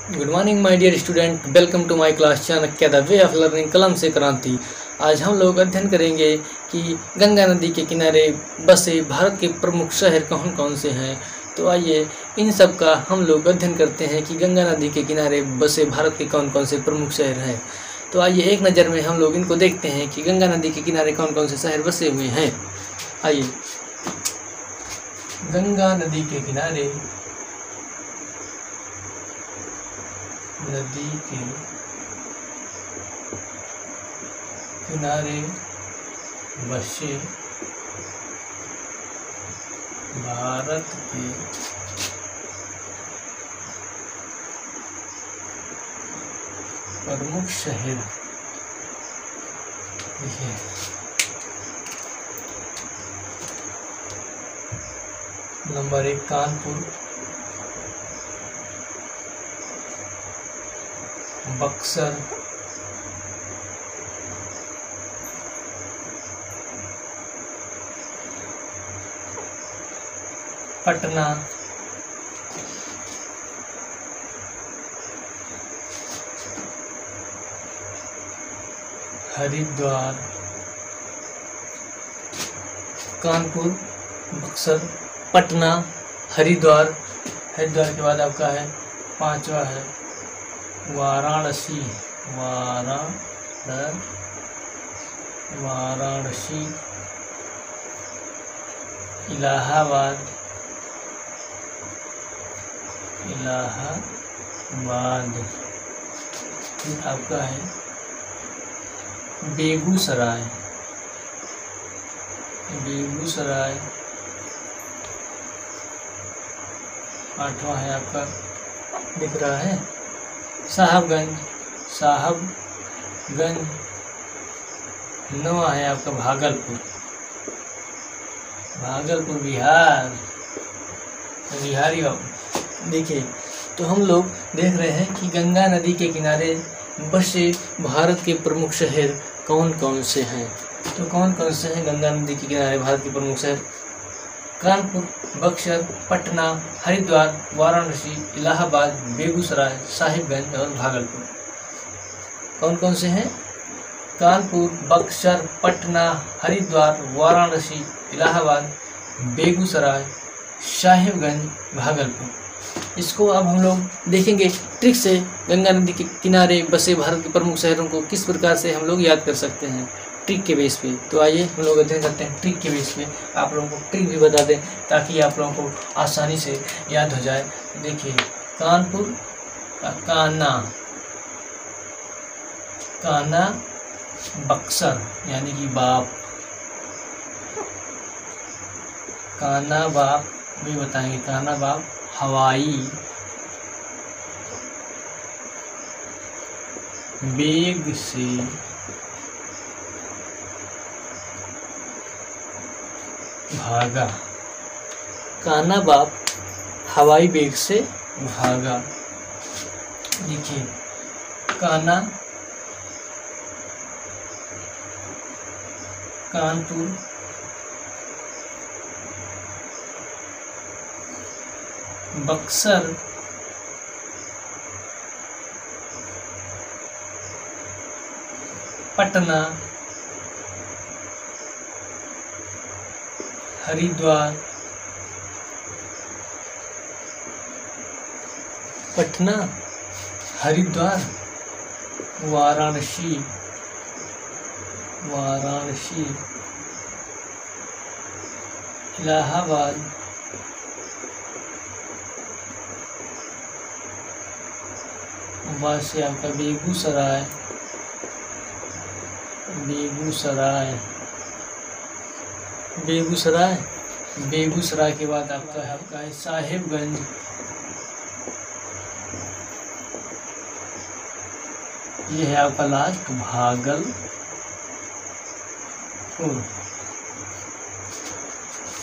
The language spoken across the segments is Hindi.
Good morning my dear student, welcome to my class Chanakya the way of learning कलम से क्रांति। आज हम लोग अध्ययन करेंगे कि गंगा नदी के किनारे बसे भारत के प्रमुख शहर कौन कौन से हैं। तो आइए इन सब का हम लोग अध्ययन करते हैं कि गंगा नदी के किनारे बसे भारत के कौन कौन से प्रमुख शहर हैं। तो आइए एक नज़र में हम लोग इनको देखते हैं कि गंगा नदी के किनारे कौन कौन से शहर बसे हुए हैं। आइए, गंगा नदी के किनारे बसे भारत के प्रमुख शहर ये नंबर 1 कानपुर, बक्सर, पटना, हरिद्वार। कानपुर, बक्सर, पटना, हरिद्वार। हरिद्वार के बाद आपका है 5वां है वाराणसी। वाराणसी, इलाहाबाद, आपका है बेगूसराय। 8वां है आपका, दिख रहा है, साहबगंज। 9वां है आपका भागलपुर बिहारी बाबू। देखिए, तो हम लोग देख रहे हैं कि गंगा नदी के किनारे बसे भारत के प्रमुख शहर कौन कौन से हैं। तो कौन कौन से हैं गंगा नदी के किनारे भारत के प्रमुख शहर? कानपुर, बक्सर, पटना, हरिद्वार, वाराणसी, इलाहाबाद, बेगूसराय, साहिबगंज और भागलपुर। कौन कौन से हैं? कानपुर, बक्सर, पटना, हरिद्वार, वाराणसी, इलाहाबाद, बेगूसराय, साहिबगंज, भागलपुर। इसको अब हम लोग देखेंगे ट्रिक से, गंगा नदी के किनारे बसे भारत के प्रमुख शहरों को किस प्रकार से हम लोग याद कर सकते हैं ट्रिक के बेस पे। तो आइए हम लोग अध्ययन करते हैं ट्रिक के बेस पे। आप लोगों को ट्रिक भी बता दें ताकि आप लोगों को आसानी से याद हो जाए। देखिए, कानपुर का काना बक्सर यानी कि बाप, काना बाप भी बताएंगे। काना बाप हवाई, बेग से भागा। काना बाप हवाई बेग से भागा। देखिए, कानपुर, बक्सर, पटना, हरिद्वार, वाराणसी, इलाहाबाद, वहाँ से आपका बेगूसराय के बाद आपका है साहिबगंज। ये है आपका लास्ट भागलपुर।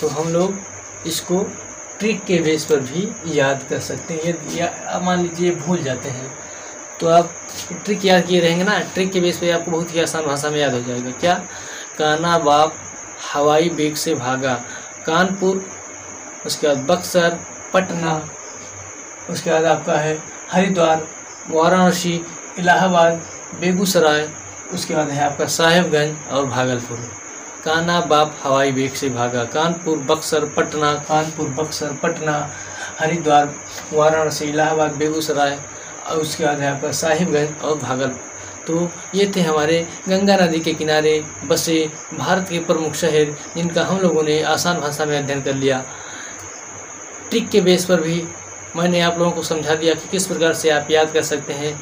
तो हम लोग इसको ट्रिक के बेस पर भी याद कर सकते हैं। या मान लीजिए भूल जाते हैं तो आप ट्रिक याद किए रहेंगे ना, ट्रिक के बेस पे आपको बहुत ही आसान भाषा में याद हो जाएगा। क्या? काना बाप हवाई बेग से भागा, कानपुर, उसके बाद बक्सर, पटना, उसके बाद आपका है हरिद्वार, वाराणसी, इलाहाबाद, बेगूसराय, उसके बाद है आपका साहिबगंज और भागलपुर। कान्हा बाप हवाई वेग से भागा, कानपुर, बक्सर, पटना, कानपुर, बक्सर, पटना, हरिद्वार, वाराणसी, इलाहाबाद, बेगूसराय और उसके बाद है आपका साहिबगंज और भागलपुर। तो ये थे हमारे गंगा नदी के किनारे बसे भारत के प्रमुख शहर, जिनका हम लोगों ने आसान भाषा में अध्ययन कर लिया। ट्रिक के बेस पर भी मैंने आप लोगों को समझा दिया कि किस प्रकार से आप याद कर सकते हैं।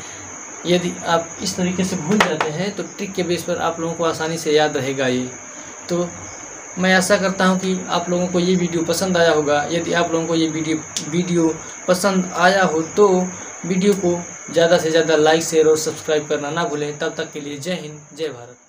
यदि आप इस तरीके से भूल जाते हैं तो ट्रिक के बेस पर आप लोगों को आसानी से याद रहेगा ये। तो मैं आशा करता हूँ कि आप लोगों को ये वीडियो पसंद आया होगा। यदि आप लोगों को ये वीडियो पसंद आया हो तो वीडियो को ज़्यादा से ज़्यादा लाइक, शेयर और सब्सक्राइब करना ना भूलें। तब तक के लिए जय हिंद, जय भारत।